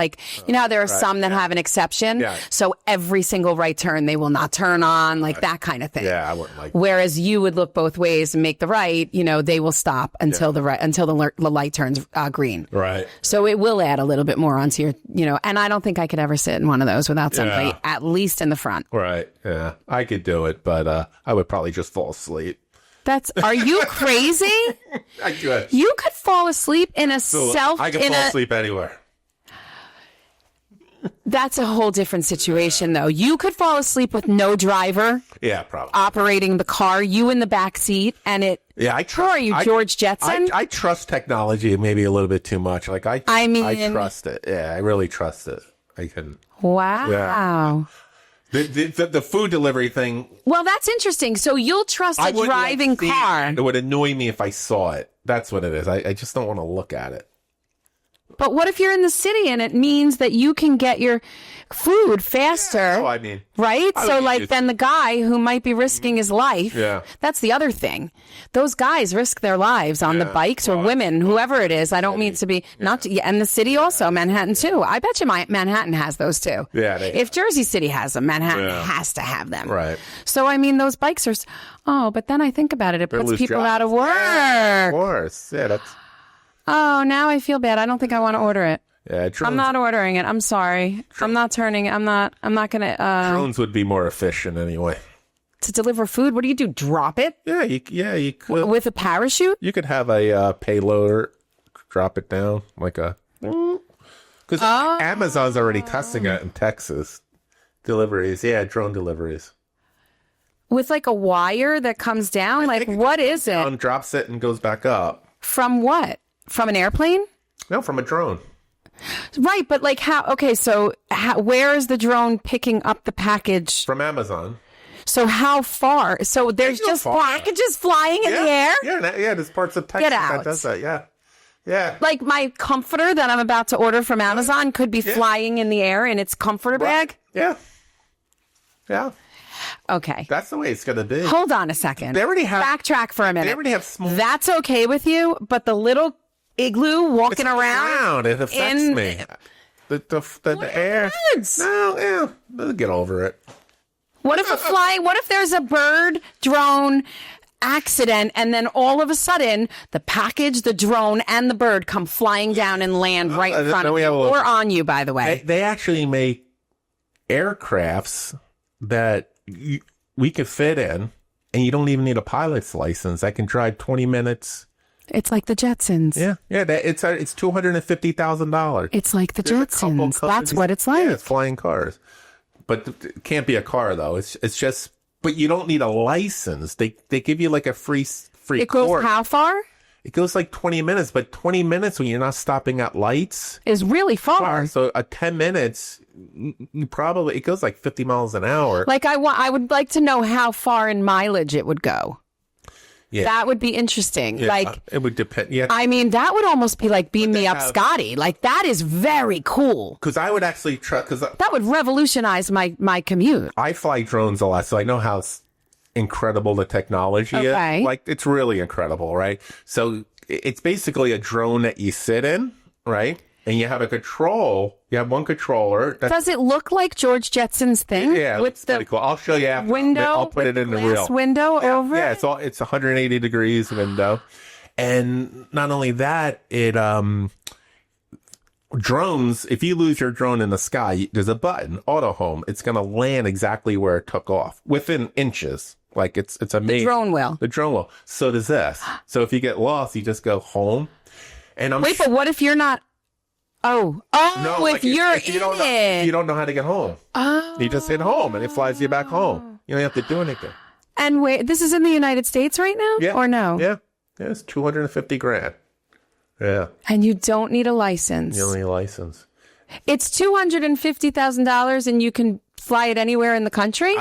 How there are some that have an exception. Yeah. So every single right turn they will not turn on, that kind of thing. Yeah, I wouldn't like. Whereas you would look both ways and make the right, they will stop until the light turns green. Right. So it will add a little bit more onto your, and I don't think I could ever sit in one of those without somebody at least in the front. Right. Yeah. I could do it, but I would probably just fall asleep. Are you crazy? I could. You could fall asleep in a I could fall asleep anywhere. That's a whole different situation, though. You could fall asleep with no driver. Yeah, probably. Operating the car, you in the back seat, and it. Yeah, I trust. Are you George Jetson? I trust technology maybe a little bit too much. I trust it. Yeah, I really trust it. I can. Wow. Yeah. The food delivery thing. Well, that's interesting. So you'll trust a driving car. It would annoy me if I saw it. That's what it is. I just don't want to look at it. But what if you're in the city and it means that you can get your food faster? Yeah. Oh, I mean. Right? So then the guy who might be risking his life. Yeah. That's the other thing. Those guys risk their lives on the bikes or women, whoever it is. I don't mean to be and the city also, Manhattan too. I bet you Manhattan has those too. Yeah. If Jersey City has them, Manhattan has to have them. Right. So, I mean, those bikes are, but then I think about it. It puts people out of work. Yeah, of course. Yeah, that's. Oh, now I feel bad. I don't think I want to order it. Yeah, I'm not ordering it. I'm sorry. I'm not going to. Drones would be more efficient anyway. To deliver food? What do you do? Drop it? Yeah, you could. With a parachute? You could have a payloader drop it down because Amazon's already testing it in Texas. Deliveries. Yeah, drone deliveries. With a wire that comes down? What is it? Drops it and goes back up. From what? From an airplane? No, from a drone. Right, but how? Okay, so where is the drone picking up the package? From Amazon. So how far? So there's just packages flying in the air? Yeah, there's parts of Texas that does that, yeah. Yeah. Like my comforter that I'm about to order from Amazon could be flying in the air in its comforter bag. Yeah. Yeah. Okay. That's the way it's going to be. Hold on a second. They already have... Backtrack for a minute. They already have small... That's okay with you, but the little igloo walking around... It affects me. The air... No, yeah. They'll get over it. What if there's a bird, drone... accident, and then all of a sudden the package, the drone, and the bird come flying down and land right in front of you or on you, by the way. They actually make aircrafts that we could fit in, and you don't even need a pilot's license. I can drive 20 minutes. It's like the Jetsons. Yeah. It's $250,000. It's like the Jetsons. That's what it's like. Yeah, it's flying cars. But it can't be a car, though. It's just... But you don't need a license. They give you like a free It goes course. how far? It goes like 20 minutes, but 20 minutes when you're not stopping at lights is really far. So 10 minutes, it goes like 50 miles an hour. Like I would like to know how far in mileage it would go. Yeah. That would be interesting. Yeah, like it would depend. Yeah. I mean, that would almost be like beam me up, Scotty. Like that is very cool. Because I would actually try. That would revolutionize my commute. I fly drones a lot, so I know how incredible the technology is. Like it's really incredible, right? So it's basically a drone that you sit in, right? And you have a control. You have one controller. Does it look like George Jetson's thing? Yeah, with the pretty cool. I'll show you after. Window. I'll put it in the reel. Window over. Yeah, it's 180 degrees window, and not only that, it drones. If you lose your drone in the sky, there's a button, auto home. It's going to land exactly where it took off within inches. Like it's amazing. The drone will. The drone will. So does this. So if you get lost, you just go home. And but what if you're not? Oh, no, if you're if you don't know how to get home. Oh. You just hit home and it flies you back home. You don't have to do anything. And wait, this is in the United States right now? Yeah. Or no? Yeah. It's $250,000. Yeah. And you don't need a license. You don't need a license. It's $250,000 and you can fly it anywhere in the country?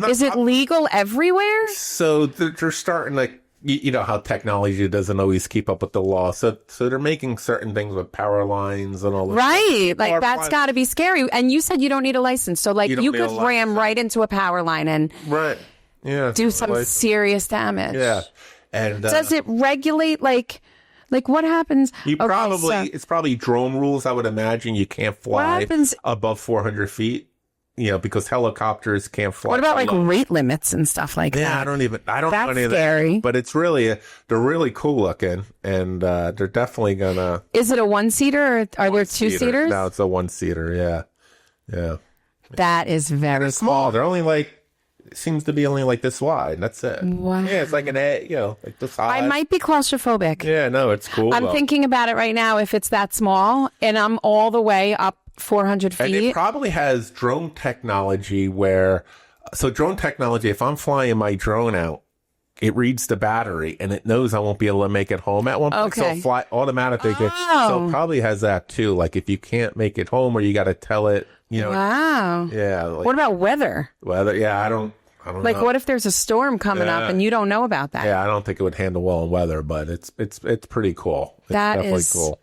Is it legal everywhere? So they're starting like, you know how technology doesn't always keep up with the law. So they're making certain things with power lines and all that. Right. Like that's got to be scary. And you said you don't need a license. So like you could ram right into a power line and do some serious damage. Yeah. And does it regulate like what happens? It's probably drone rules. I would imagine you can't fly above 400 feet. You know, because helicopters can't fly. What about like rate limits and stuff like that? Yeah, I don't know any of that. Scary. But it's they're really cool looking, and they're definitely gonna. Is it a one-seater or are there two-seaters? No, it's a one-seater. Yeah. That is very small. They're only seems to be only like this wide. That's it. Wow. Yeah, it's like like this high. I might be claustrophobic. Yeah, no, it's cool. I'm thinking about it right now. If it's that small and I'm all the way up 400 feet. And it probably has drone technology if I'm flying my drone out, it reads the battery and it knows I won't be able to make it home at one point. Okay. So it'll fly automatically. Oh. So it probably has that too. Like if you can't make it home or you got to tell it, Wow. Yeah. What about weather? Weather. Yeah. I don't like know. What if there's a storm coming up and you don't know about that? Yeah. I don't think it would handle well in weather, but it's pretty cool. It's definitely cool.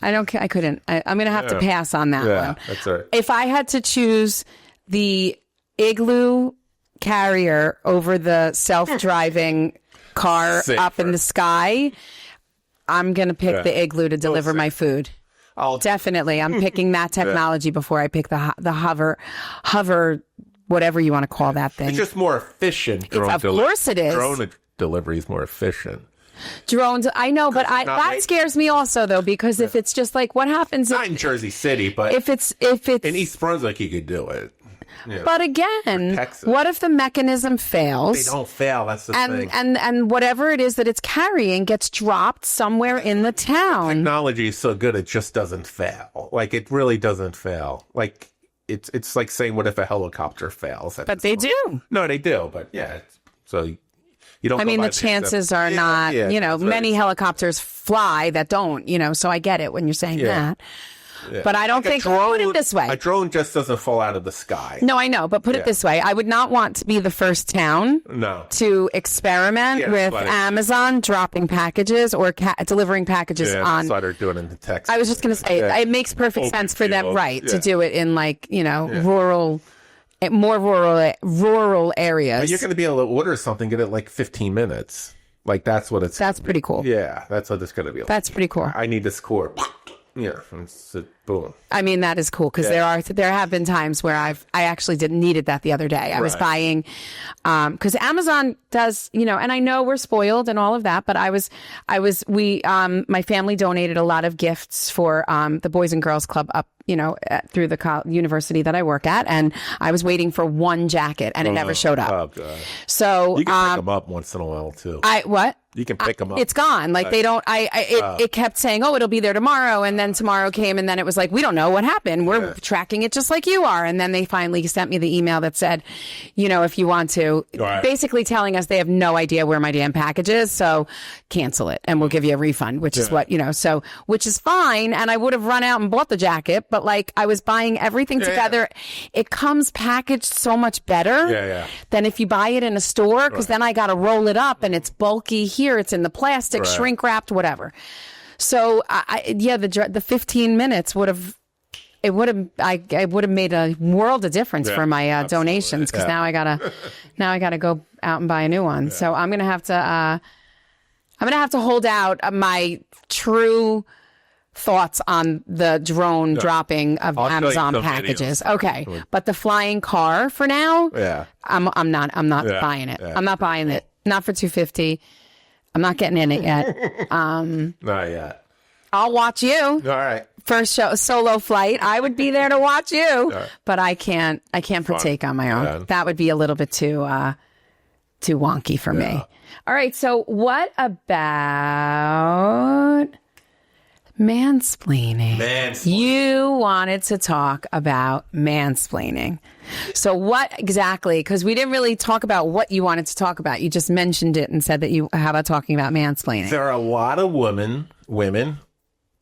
I couldn't. I'm going to have to pass on that one. That's all right. If I had to choose the Igloo carrier over the self-driving car up in the sky, I'm going to pick the Igloo to deliver my food. Definitely. I'm picking that technology before I pick the hover, whatever you want to call that thing. It's just more efficient. Of course it is. Drone delivery is more efficient. Drones, I know, but that scares me also though, because if it's just like what happens not in Jersey City, but if it's in East Brunswick you could do it. Yeah. But again, what if the mechanism fails? They don't fail, that's the thing. And whatever it is that it's carrying gets dropped somewhere in the town. Technology is so good it just doesn't fail. Like it really doesn't fail. Like it's like saying what if a helicopter fails? But they do. No, they do, but yeah. So the chances are not, many helicopters fly that don't, so I get it when you're saying that. But I don't think, put it this way. A drone just doesn't fall out of the sky. No, I know, but put it this way. I would not want to be the first town to experiment with Amazon dropping packages or delivering packages on. So they're doing it in Texas. I was just going to say, it makes perfect sense for them, to do it in like, more rural areas. But you're going to be able to order something, get it like 15 minutes. Like that's pretty cool. Yeah, that's what it's going to be like. That's pretty cool. I need this core. Yeah, boom. I mean, that is cool because there have been times where I actually needed that the other day. I was buying, because Amazon does, and I know we're spoiled and all of that, but my family donated a lot of gifts for the Boys and Girls Club up, through the university that I work at, and I was waiting for one jacket and it never showed up. Oh God! So you can pick them up once in a while too. You can pick them up. It's gone. Like they don't. It kept saying, "Oh, it'll be there tomorrow," and then tomorrow came, and then it was like, "We don't know what happened. We're tracking it just like you are." And then they finally sent me the email that said, if you want to, basically telling us they have no idea where my damn package is, so cancel it, and we'll give you a refund, which is what which is fine. And I would have run out and bought the jacket, but like I was buying everything together. It comes packaged so much better than if you buy it in a store, because then I got to roll it up and it's bulky. Here it's in the plastic, shrink wrapped, whatever. So the 15 minutes would have made a world of difference for my donations, because now I gotta go out and buy a new one. So I'm gonna have to hold out my true thoughts on the drone dropping of Amazon packages. Videos. Okay, but the flying car for now, I'm not buying it. I'm not buying it. Not for $250. I'm not getting in it yet. Not yet. I'll watch you. All right. First solo flight. I would be there to watch you, but I can't partake on my own. Yeah. That would be a little bit too wonky for me. All right. So what about mansplaining? You wanted to talk about mansplaining. So what exactly, because we didn't really talk about what you wanted to talk about. You just mentioned it and said that how about talking about mansplaining? There are a lot of women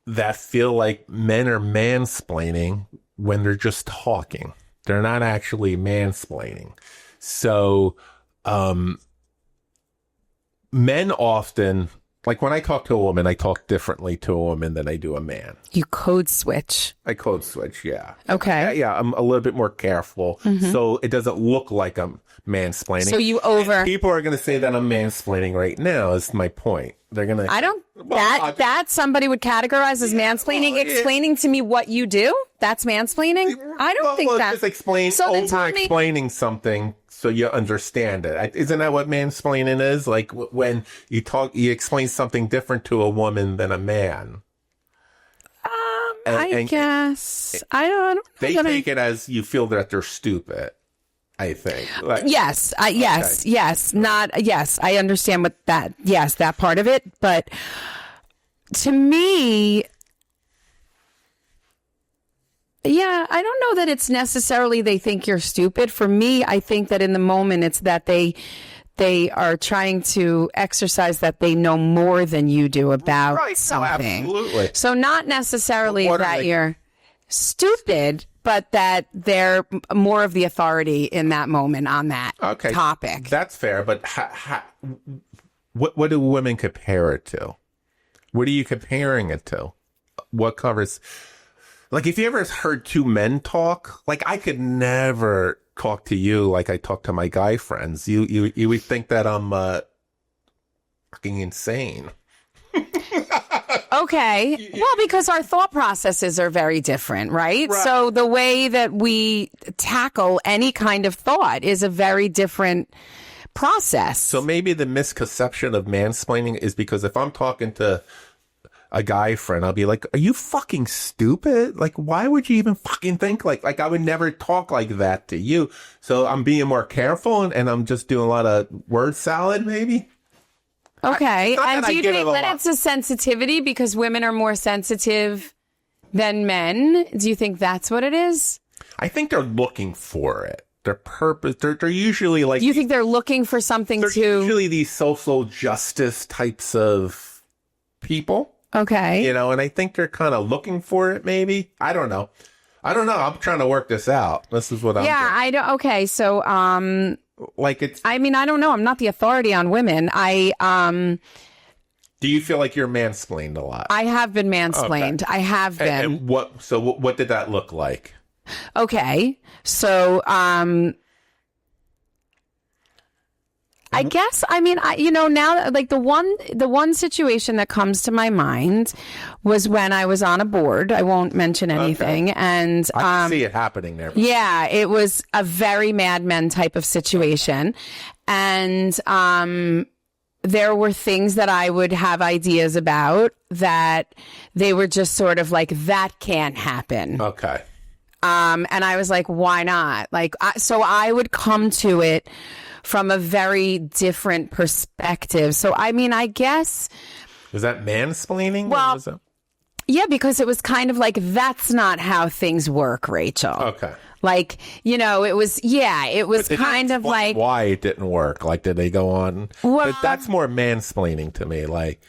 that feel like men are mansplaining when they're just talking. They're not actually mansplaining. So men often, like when I talk to a woman, I talk differently to a woman than I do a man. You code switch. I code switch, yeah. Okay. Yeah, I'm a little bit more careful, so it doesn't look like I'm mansplaining. So And people are going to say that I'm mansplaining right now, is my point. They're going to... I don't... that somebody would categorize as mansplaining. Explaining to me what you do? That's mansplaining? I don't think that's... Just over-explaining something so you understand it. Isn't that what mansplaining is? Like when you explain something different to a woman than a man. I guess. I don't know. They take it as you feel that they're stupid, I think. Like, yes. Yes. I understand what that, that part of it. But to me, I don't know that it's necessarily they think you're stupid. For me, I think that in the moment, it's that they are trying to exercise that they know more than you do about something. No, absolutely. So not necessarily that you're stupid, but that they're more of the authority in that moment on that topic. That's fair, but what do women compare it to? What are you comparing it to? What covers... Like, if you ever heard two men talk, like, I could never talk to you like I talk to my guy friends. You would think that I'm fucking insane. Okay. Well, because our thought processes are very different, right? So the way that we tackle any kind of thought is a very different process. So maybe the misconception of mansplaining is because if I'm talking to a guy friend, I'll be like, are you fucking stupid? Like, why would you even fucking think like I would never talk like that to you? So I'm being more careful and I'm just doing a lot of word salad, maybe. Okay. And do you think that it's a sensitivity because women are more sensitive than men? Do you think that's what it is? I think they're looking for it. Their purpose, they're usually like... You think they're looking for something They're usually these social justice types of people. Okay. You know, and I think they're kind of looking for it, maybe. I don't know. I'm trying to work this out. This is what I'm doing. I don't. Okay. So, like it's. I mean, I don't know. I'm not the authority on women. Do you feel like you're mansplained a lot? I have been mansplained. Okay. I have been. And what did that look like? Okay. So, I guess, I mean, now, like the one situation that comes to my mind was when I was on a board. I won't mention anything. Okay. And I can see it happening there. Yeah, it was a very Mad Men type of situation. And there were things that I would have ideas about that they were just sort of like, that can't happen. Okay. And I was like, why not? Like, so I would come to it from a very different perspective. So, I mean, I guess... Was that mansplaining? Well, yeah, because it was kind of like, that's not how things work, Rachel. Okay. Like, it was kind of like... Why it didn't work? Like, did they go on? Well, that's more mansplaining to me, like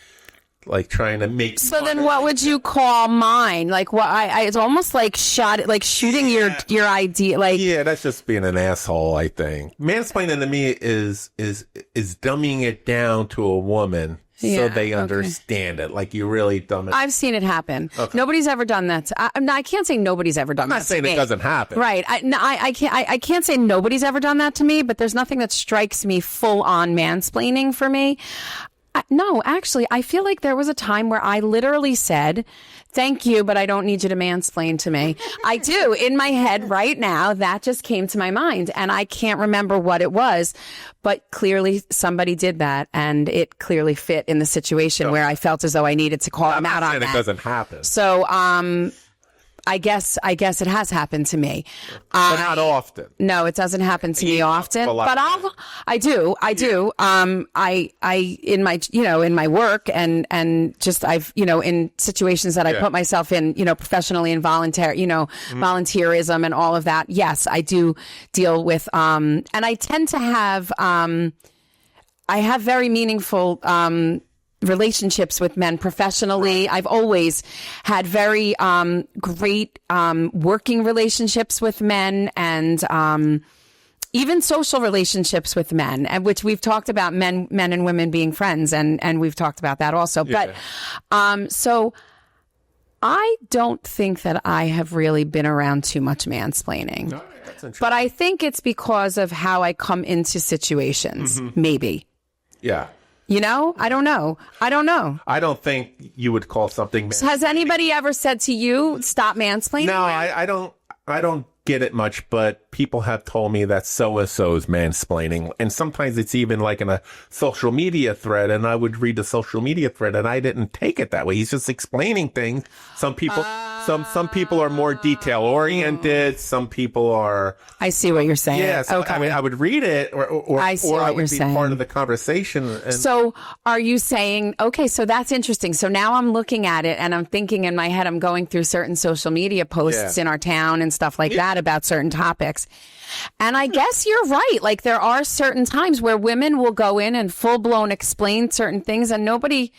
trying to make... So then what would you call mine? Like, what it's almost like shooting your idea. Like, yeah, that's just being an asshole, I think. Mansplaining to me is dumbing it down to a woman so they understand it. Like, you really dumb it. I've seen it happen. Okay. Nobody's ever done that. I can't say nobody's ever done that. I'm not saying it doesn't happen. Right. I can't say nobody's ever done that to me, but there's nothing that strikes me full on mansplaining for me. No, actually, I feel like there was a time where I literally said, thank you, but I don't need you to mansplain to me. I do. In my head right now, that just came to my mind, and I can't remember what it was, but clearly somebody did that, and it clearly fit in the situation where I felt as though I needed to call him out on that. It doesn't happen. So, I guess it has happened to me. But not often. No, it doesn't happen to me often. But I do. In my work and just in situations that I put myself in, professionally and volunteerism and all of that. Yes, I do deal with, and I tend to have, I have very meaningful, relationships with men professionally. I've always had very great working relationships with men and even social relationships with men, and which we've talked about men and women being friends, and we've talked about that also. Yeah. But so I don't think that I have really been around too much mansplaining. No, that's interesting. But I think it's because of how I come into situations, maybe. Yeah. I don't know. I don't think you would call something mansplaining. Has anybody ever said to you, stop mansplaining? No, I don't get it much, but people have told me that so-and-so's mansplaining. And sometimes it's even like in a social media thread, and I would read the social media thread, and I didn't take it that way. He's just explaining things. Some people are more detail-oriented. Some people are... I see what you're saying. Yeah, so, okay. I mean, I would read it, or I would be part of the conversation. And... So are you saying, okay, so that's interesting. So now I'm looking at it, and I'm thinking in my head, I'm going through certain social media posts in our town and stuff like that about certain topics. And I guess you're right. Like, there are certain times where women will go in and full-blown explain certain things, and nobody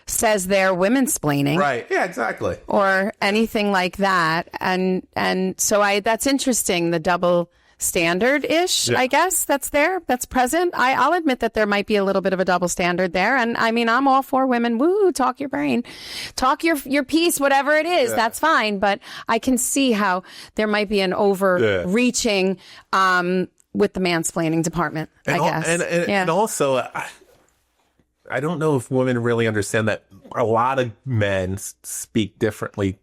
says they're women-splaining. Right. Yeah, exactly. Or anything like that. And so that's interesting, the double standard-ish, I guess, that's present. I'll admit that there might be a little bit of a double standard there. And I mean, I'm all for women. Woo, talk your brain. Talk your piece, whatever it is. Yeah. That's fine. But I can see how there might be an overreaching with the mansplaining department, I guess. And also, I don't know if women really understand that a lot of men speak differently,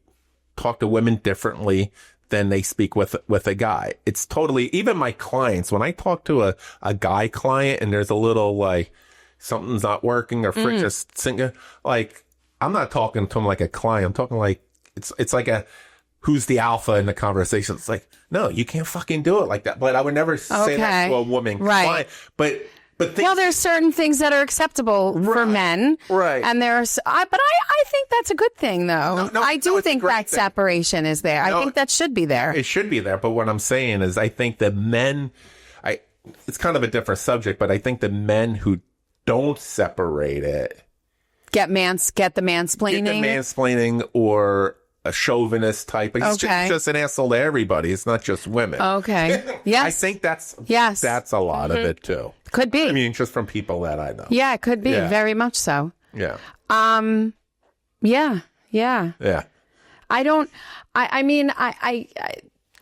talk to women differently than they speak with a guy. It's totally, even my clients, when I talk to a guy client and there's a little like something's not working or just singing, like, I'm not talking to him like a client. I'm talking like, it's like who's the alpha in the conversation. It's like, no, you can't fucking do it like that. But I would never say that to a woman client. But there's certain things that are acceptable for men. Right. And I think that's a good thing, though. I do think that separation is there. I think that should be there. It should be there. But what I'm saying is I think that men, it's kind of a different subject, but I think the men who don't separate it Get the mansplaining? Get the mansplaining or a chauvinist type. He's just an asshole to everybody. It's not just women. Okay. Yes. I think that's a lot of it too. Could be. I mean, just from people that I know. Yeah, it could be. Yeah. Very much so. Yeah. Yeah. Yeah. I mean,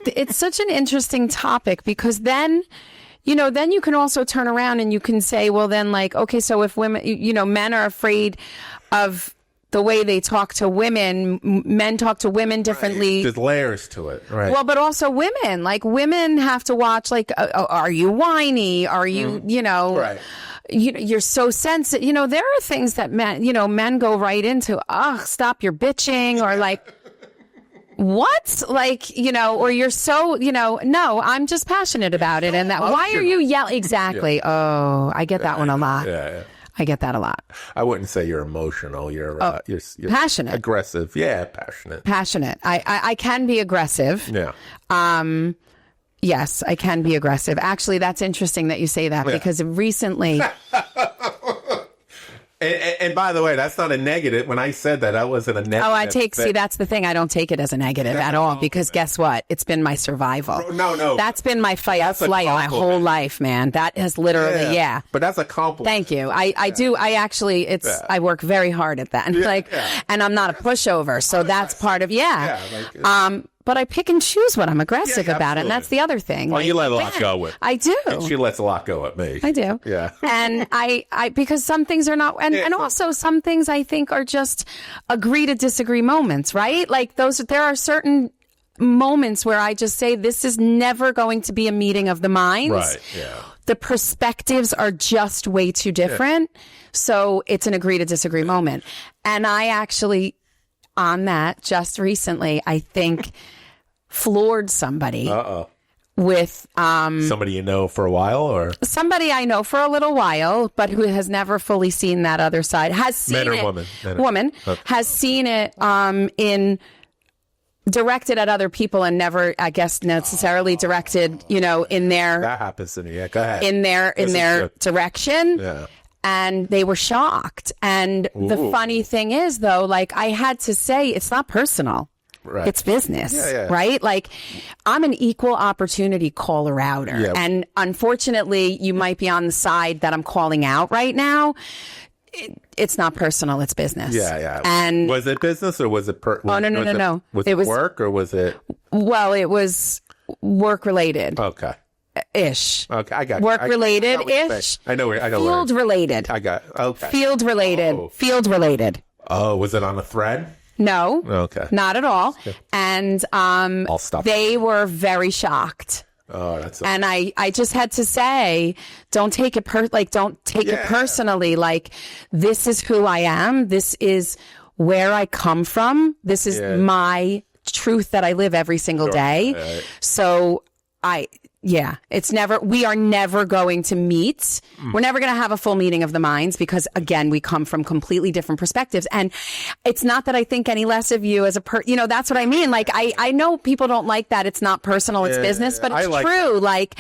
it's such an interesting topic because then you can also turn around and you can say, well, then like, okay, so if women, men are afraid of the way they talk to women, men talk to women differently. Right. There's layers to it. Right. Well, but also women have to watch, like, are you whiny? Are you, right. You're so sensitive. there are things that men go right into, stop your bitching, or like, what? Like, or you're so, no, I'm just passionate about it. And that, why are you yelling? Exactly. Yeah. Oh, I get that one a lot. Yeah. I get that a lot. I wouldn't say you're emotional. You're passionate. Aggressive. Yeah, passionate. Passionate. I can be aggressive. Yeah. Yes, I can be aggressive. Actually, that's interesting that you say that because recently... And by the way, that's not a negative. When I said that, that wasn't a negative. See, that's the thing. I don't take it as a negative at all because guess what? It's been my survival. No. That's been my flight my whole life, man. That has literally, But that's a compliment. Thank you. I do. I work very hard at that. And I'm not a pushover. So that's part of, but I pick and choose what I'm aggressive about it. And that's the other thing. Well, you let a lot go with. I do. And she lets a lot go at me. I do. Yeah. And I because some things are not, and also some things I think are just agree to disagree moments, right? Like there are certain moments where I just say, this is never going to be a meeting of the minds. Right. Yeah. The perspectives are just way too different. Yeah. So it's an agree to disagree moment. And I actually, on that, just recently, I think floored somebody with somebody you know for a while, or somebody I know for a little while, but who has never fully seen that other side. Has seen Men or it, woman has seen it in directed at other people and never, I guess, necessarily directed, in their that happens to me. Yeah, go ahead. In their direction. Yeah. And they were shocked. And the funny thing is, though, like I had to say, it's not personal. Right. It's business, right? Like I'm an equal opportunity caller outer. Yeah. And unfortunately, you might be on the side that I'm calling out right now. It's not personal. It's business. Yeah. And was it business or was it no. Was it work or was it? Well, it was work related. Okay. Ish. Okay, I got work related ish. I know. Field related. I got. Okay. Field related. Oh. Field related. Oh, was it on a thread? No. Okay. Not at all. And I'll stop. They were very shocked. Oh, that's. And I just had to say, don't take it it personally. Like this is who I am. This is where I come from. This is my truth that I live every single day. Right. So we are never going to meet. We're never going to have a full meeting of the minds because again, we come from completely different perspectives. And it's not that I think any less of you as a that's what I mean. Like I know people don't like that. It's not personal. It's business, but it's true. That.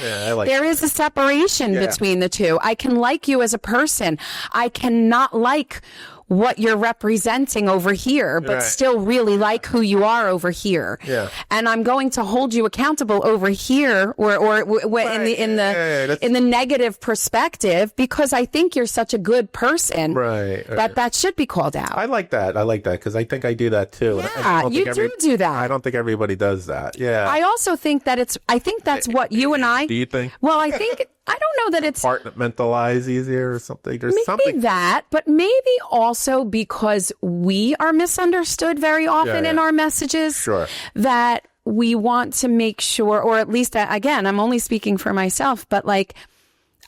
There is a separation between the two. I can like you as a person. I cannot like what you're representing over here, but still really like who you are over here. Yeah. And I'm going to hold you accountable over here or in the negative perspective because I think you're such a good person. Right. That should be called out. I like that because I think I do that too. Yeah, you do that. I don't think everybody does that. Yeah. I also think that that's what you and I. Do you think? Well, I don't know that it's compartmentalize easier or something. There's maybe that, but maybe also because we are misunderstood very often in our messages. Sure. That we want to make sure, or at least again, I'm only speaking for myself, but like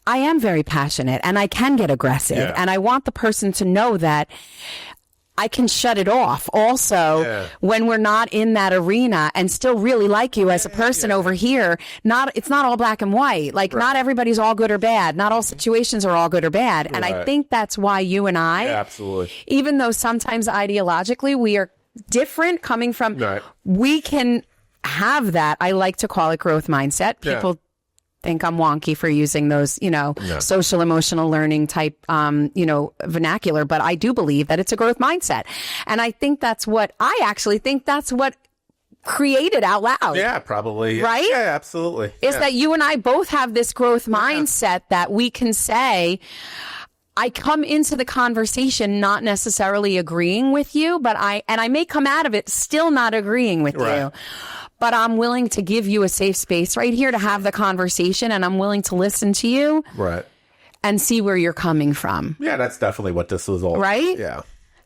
I am very passionate and I can get aggressive and I want the person to know that I can shut it off also when we're not in that arena and still really like you as a person over here. It's not all black and white. Like not everybody's all good or bad. Not all situations are all good or bad. And I think that's why you and I, absolutely, even though sometimes ideologically we are different coming from, we can have that. I like to call it growth mindset. People think I'm wonky for using those, social emotional learning type, vernacular, but I do believe that it's a growth mindset. And I actually think that's what created Out Loud. Yeah, probably. Right? Yeah, absolutely. Is that you and I both have this growth mindset that we can say, I come into the conversation not necessarily agreeing with you, but I may come out of it still not agreeing with you. But I'm willing to give you a safe space right here to have the conversation, and I'm willing to listen to you. Right. And see where you're coming from. Yeah, that's definitely what this was all. Right? Yeah.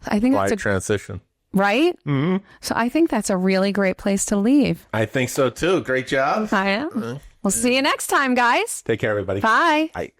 I think that's a transition. Right? Mm-hmm. So I think that's a really great place to leave. I think so too. Great job. I am. We'll see you next time, guys. Take care, everybody. Bye. Bye.